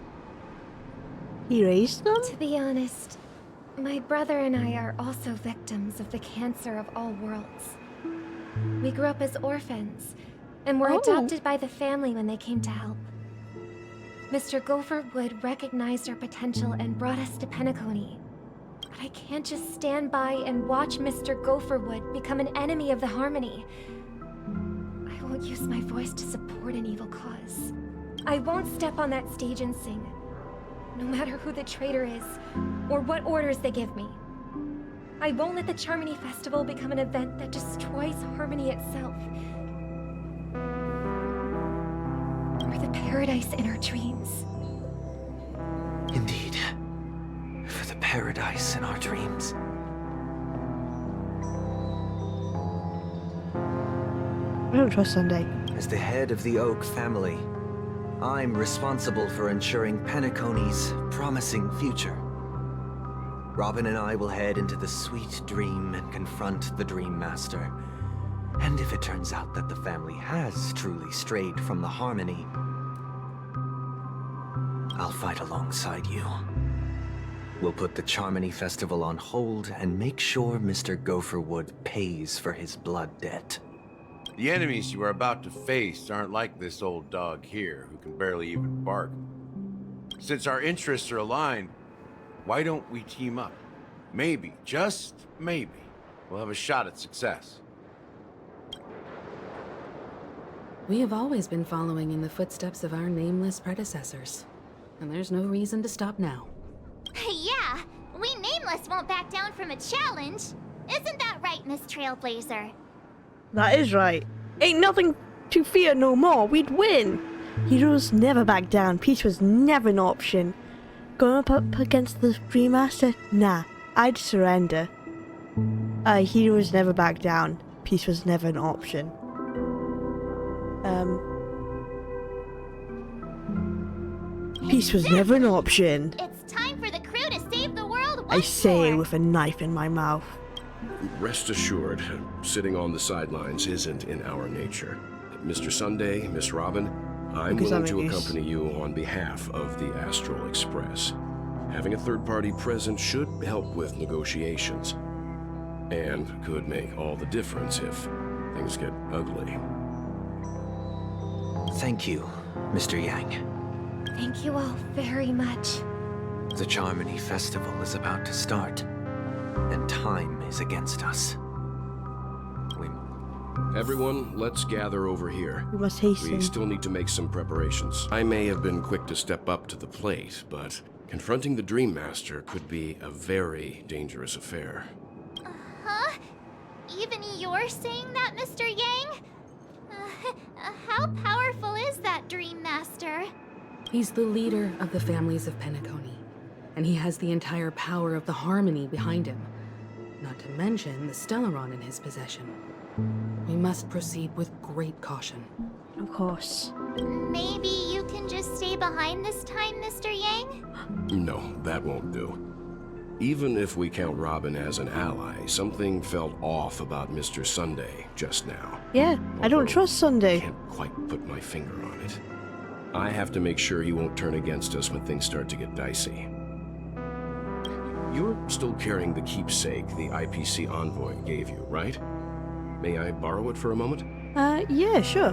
He raised them? To be honest, my brother and I are also victims of the cancer of all worlds. We grew up as orphans, and were adopted by the family when they came to help. Mr. Gopherwood recognized our potential and brought us to Penacony. But I can't just stand by and watch Mr. Gopherwood become an enemy of the Harmony. I won't use my voice to support an evil cause. I won't step on that stage and sing, no matter who the traitor is, or what orders they give me. I won't let the Charmony Festival become an event that destroys Harmony itself. Or the paradise in our dreams. Indeed. For the paradise in our dreams. I don't trust Sunday. As the head of the Oak family, I'm responsible for ensuring Penacony's promising future. Robin and I will head into the Sweet Dream and confront the Dream Master. And if it turns out that the family has truly strayed from the Harmony, I'll fight alongside you. We'll put the Charmony Festival on hold and make sure Mr. Gopherwood pays for his blood debt. The enemies you are about to face aren't like this old dog here, who can barely even bark. Since our interests are aligned, why don't we team up? Maybe, just maybe, we'll have a shot at success. We have always been following in the footsteps of our nameless predecessors, and there's no reason to stop now. Yeah, we Nameless won't back down from a challenge. Isn't that right, Miss Trailblazer? That is right. Ain't nothing to fear no more. We'd win. Heroes never back down. Peace was never an option. Going up against the Dream Master? Nah, I'd surrender. Heroes never back down. Peace was never an option. Peace was never an option. It's time for the crew to save the world I once say more. with a knife in my mouth. Rest assured, sitting on the sidelines isn't in our nature. Mr. Sunday, Miss Robin, I'm Because willing I'm to in use. accompany you on behalf of the Astral Express. Having a third party present should help with negotiations, and could make all the difference if things get ugly. Thank you, Mr. Yang. Thank you all very much. The Charmony Festival is about to start, and time is against us. Everyone, let's gather over here. We must hasten. We still need to make some preparations. I may have been quick to step up to the plate, but confronting the Dream Master could be a very dangerous affair. Huh? Even you're saying that, Mr. Yang? How powerful is that Dream Master? He's the leader of the families of Penacony, and he has the entire power of the Harmony behind him. Not to mention the Stellaron in his possession. We must proceed with great caution. Of course. Maybe you can just stay behind this time, Mr. Yang? No, that won't do. Even if we count Robin as an ally, something felt off about Mr. Sunday just now. Yeah, I don't trust Sunday. I can't quite put my finger on it. I have to make sure he won't turn against us when things start to get dicey. You're still carrying the keepsake the IPC envoy gave you, right? May I borrow it for a moment? Yeah, sure.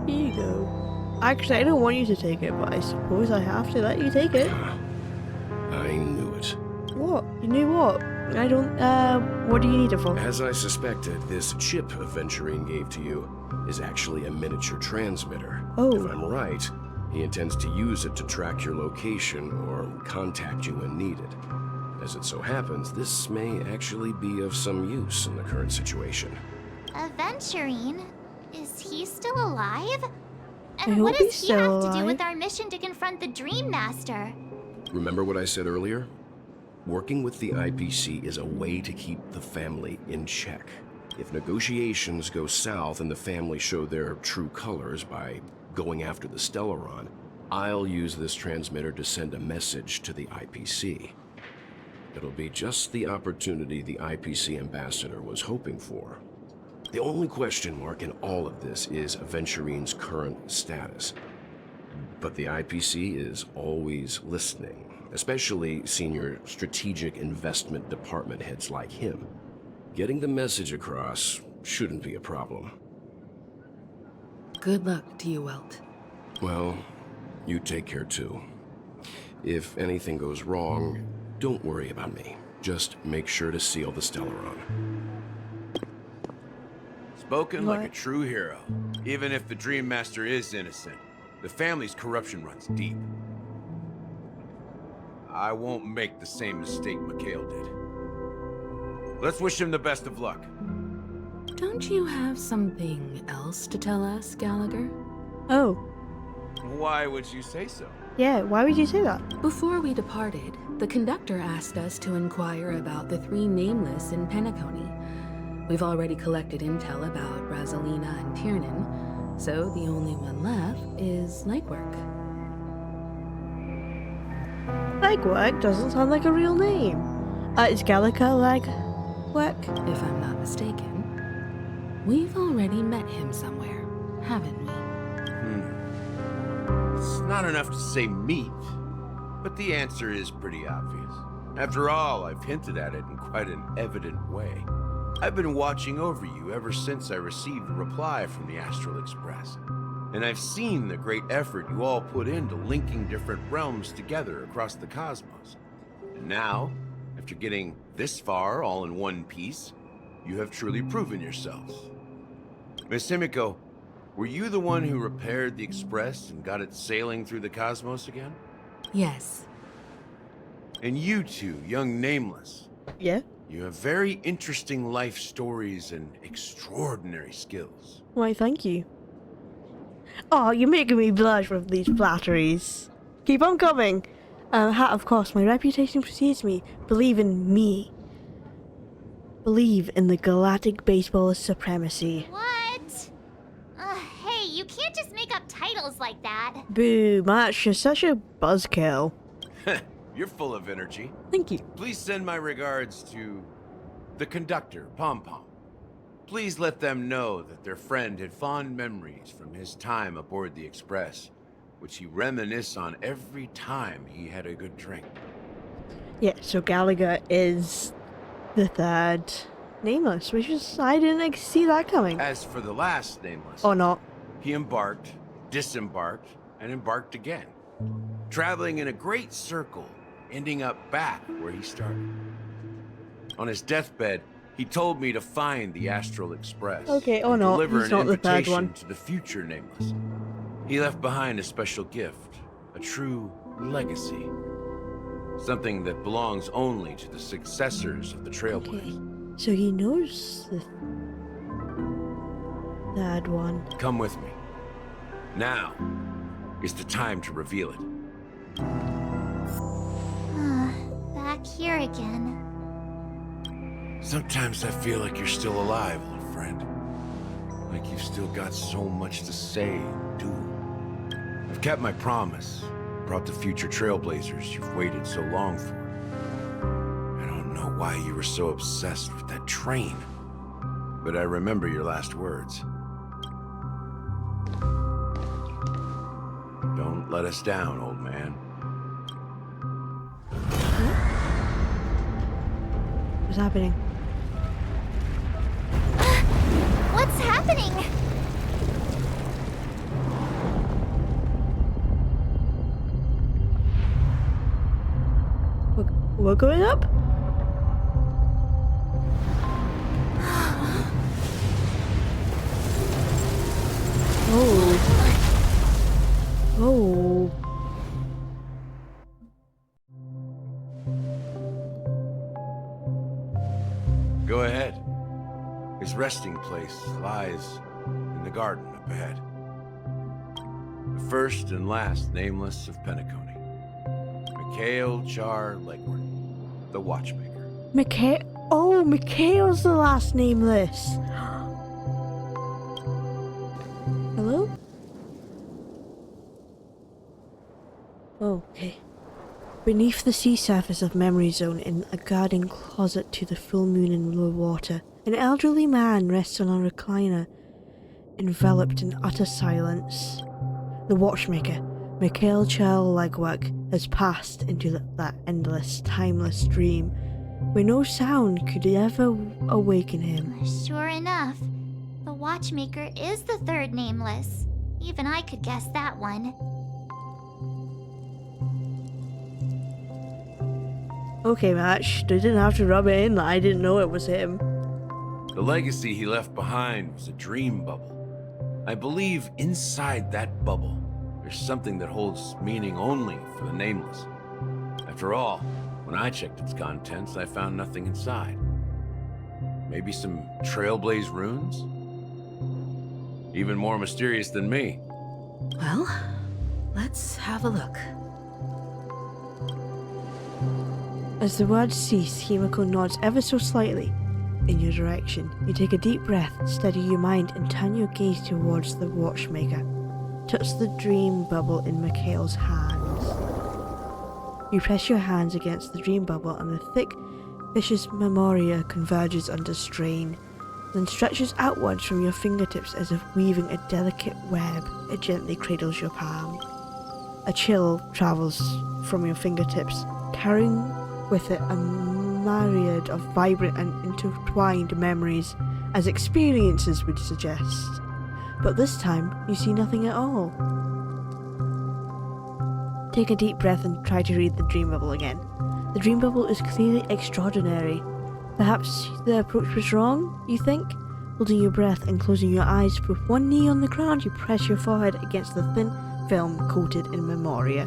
Here you go. Actually, I don't want you to take it, but I suppose I have to let you take it. I knew it. What? You knew what? I don't, what do you need it for? As I suspected, this chip Aventurine gave to you is actually a miniature transmitter. Oh. If I'm right, he intends to use it to track your location or contact you when needed. As it so happens, this may actually be of some use in the current situation. Aventurine? Is he still alive? I And hope what does he's he still have to do alive. with our mission to confront the Dream Master? Remember what I said earlier? Working with the IPC is a way to keep the family in check. If negotiations go south and the family show their true colors by going after the Stellaron, I'll use this transmitter to send a message to the IPC. It'll be just the opportunity the IPC ambassador was hoping for. The only question mark in all of this is Aventurine's current status. But the IPC is always listening, especially senior strategic investment department heads like him. Getting the message across shouldn't be a problem. Good luck to you, Welt. Well, you take care too. If anything goes wrong, don't worry about me. Just make sure to seal the Stellaron. Spoken like a What? true hero. Even if the Dream Master is innocent, the family's corruption runs deep. I won't make the same mistake Mikhail did. Let's wish him the best of luck. Don't you have something else to tell us, Gallagher? Oh, Why would you say so? yeah, why would you say that? Before we departed, the conductor asked us to inquire about the three nameless in Penacony. We've already collected intel about Rosalina and Tiernan, so the only one left is legwork. Legwork doesn't sound like a real name. Is Gallagher Legwork? If I'm not mistaken, we've already met him somewhere, haven't we? It's not enough to say meet, but the answer is pretty obvious. After all, I've hinted at it in quite an evident way. I've been watching over you ever since I received a reply from the Astral Express. And I've seen the great effort you all put into linking different realms together across the cosmos. And now, after getting this far all in one piece, you have truly proven yourselves. Miss Himiko, were you the one who repaired the Express and got it sailing through the cosmos again? Yes. And you two, young Nameless, Yeah. you have very interesting life stories and extraordinary skills. Why, thank you. Oh, you're making me blush with these flatteries. Keep on coming. Of course, my reputation precedes me. Believe in me. Believe in the galactic baseball's supremacy. What? Hey, you can't just make up titles feels like that. Boo, Match, you're such a buzzkill. You're full of energy. Thank you. Please send my regards to the conductor, Pom Pom. Please let them know that their friend had fond memories from his time aboard the Express, which he reminisces on every time he had a good drink. Yeah, so Gallagher is the third Nameless, which is, I didn't see that coming. As for the last Nameless, Or not. he embarked, disembarked, and embarked again, traveling in a great circle, ending up back where he started. On his deathbed, he told me to find the Astral Express. Okay, or and not. deliver He's an not the third invitation one. to the future Nameless. He left behind a special gift, a true legacy. Something that belongs only to the successors of the Trailblazers. So he knows the third one. Come with me. Now is the time to reveal it. Back here again. Sometimes I feel like you're still alive, old friend. Like you've still got so much to say and do. I've kept my promise. Brought the future Trailblazers you've waited so long for. I don't know why you were so obsessed with that train, but I remember your last words. Don't let us down, old man. What's happening? What's happening? We're going up? Oh. Oh. Go ahead. His resting place lies in the garden up ahead. The first and last Nameless of Penacony. Mikhail Char Legward, the Watchmaker. Oh, Mikhail's the last Nameless. Hello? Oh, okay. Beneath the sea surface of Memory Zone, in a garden closet to the full moon in low water, an elderly man rests on a recliner, enveloped in utter silence. The Watchmaker, Mikhail Legward, has passed into that endless, timeless dream, where no sound could ever awaken him. Sure enough, the Watchmaker is the third Nameless. Even I could guess that one. Okay, Match, they didn't have to rub it in that I didn't know it was him. The legacy he left behind was a dream bubble. I believe inside that bubble, there's something that holds meaning only for the Nameless. After all, when I checked its contents, I found nothing inside. Maybe some Trailblaze runes? Even more mysterious than me. Well, let's have a look. As the words cease, Himiko nods ever so slightly in your direction. You take a deep breath, steady your mind, and turn your gaze towards the Watchmaker. Touch the dream bubble in Mikhail's hands. You press your hands against the dream bubble, and the thick, vicious memoria converges under strain, then stretches outwards from your fingertips as if weaving a delicate web. It gently cradles your palm. A chill travels from your fingertips, carrying with it a myriad of vibrant and intertwined memories, as experiences would suggest. But this time, you see nothing at all. Take a deep breath and try to read the dream bubble again. The dream bubble is clearly extraordinary. Perhaps the approach was wrong, you think? Holding your breath and closing your eyes, with one knee on the ground, you press your forehead against the thin film coated in memoria.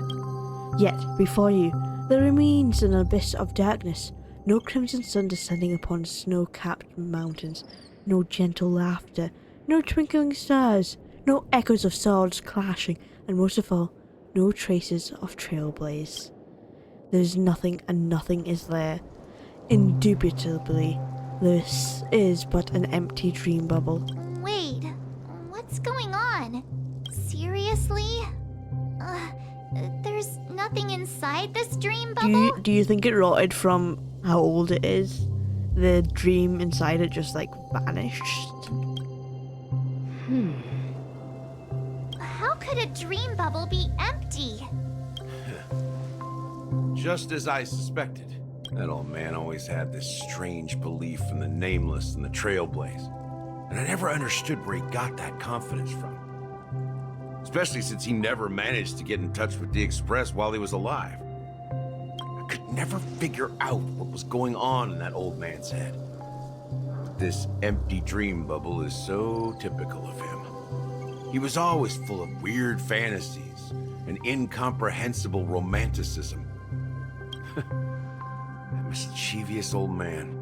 Yet, before you, there remains an abyss of darkness. No crimson sun descending upon snow-capped mountains. No gentle laughter. No twinkling stars. No echoes of swords clashing. And most of all, no traces of Trailblaze. There's nothing, and nothing is there. Indubitably, this is but an empty dream bubble. Wait, what's going on? Seriously? nothing inside this dream bubble? Do you think it rotted from how old it is? The dream inside it just like vanished. How could a dream bubble be empty? Just as I suspected. That old man always had this strange belief in the nameless and the trailblaze. And I never understood where he got that confidence from. Especially since he never managed to get in touch with the Express while he was alive. I could never figure out what was going on in that old man's head. But this empty dream bubble is so typical of him. He was always full of weird fantasies and incomprehensible romanticism. That mischievous old man.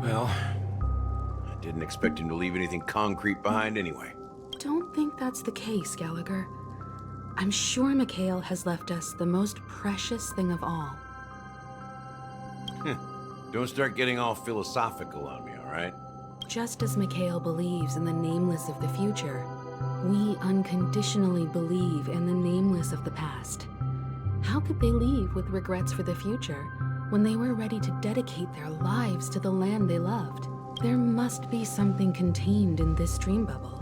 Well, I didn't expect him to leave anything concrete behind anyway. Don't think that's the case, Gallagher. I'm sure Mikhail has left us the most precious thing of all. Don't start getting all philosophical on me, all right? Just as Mikhail believes in the nameless of the future, we unconditionally believe in the nameless of the past. How could they leave with regrets for the future when they were ready to dedicate their lives to the land they loved? There must be something contained in this dream bubble.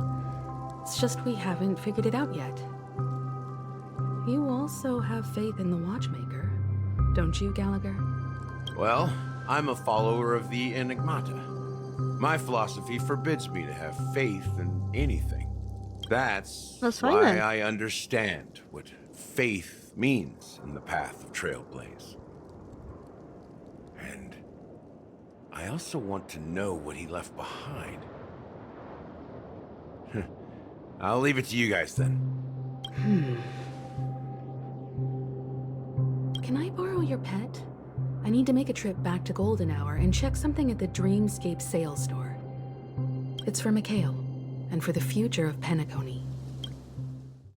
It's just we haven't figured it out yet. You also have faith in the Watchmaker, don't you, Gallagher? Well, I'm a follower of the Enigmata. My philosophy forbids me to have faith in anything. That's fine why then. I understand what faith means in the path of Trailblaze. And I also want to know what he left behind. I'll leave it to you guys then. Can I borrow your pet? I need to make a trip back to Golden Hour and check something at the Dreamscape sales store. It's for Mikhail, and for the future of Penacony.